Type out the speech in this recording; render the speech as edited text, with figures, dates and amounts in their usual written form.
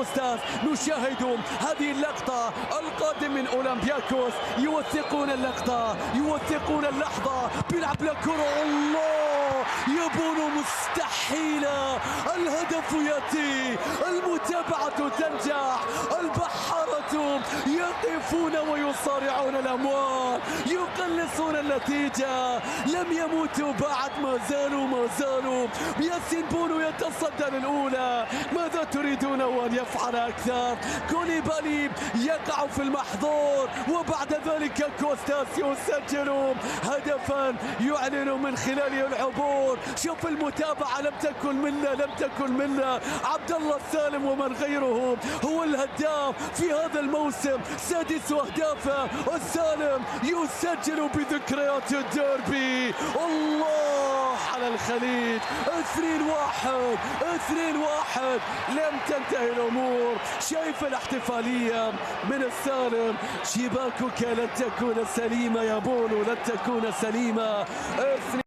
أستاذ نشاهد هذه اللقطة القادم من أولمبياكوس يوثقون اللقطة يوثقون اللحظة بيلعب لكرة الله يبون مستحيلة الهدف يأتي المتابعة تنجح البحارة يقفون ويصارعون الأموال يقلصون النتيجة لم يموتوا بعد ما زالوا ياسين بونو يتصدى للأولى ماذا تريدون أن يفعل أكثر كوليبالي يقع في المحظور وبعد ذلك كوستاس يسجل هدفا يعلن من خلاله العبور شوف المتابعة لم تكن منا عبد الله السالم ومن غيره هو الهداف في هذا الموسم سادس أهدافه السالم يسجل بذكريات الديربي الله على الخليج 2-1 لم تنتهي الأمور شايف الاحتفالية من السالم شباكك لن تكون سليمة يا بونو لن تكون سليمة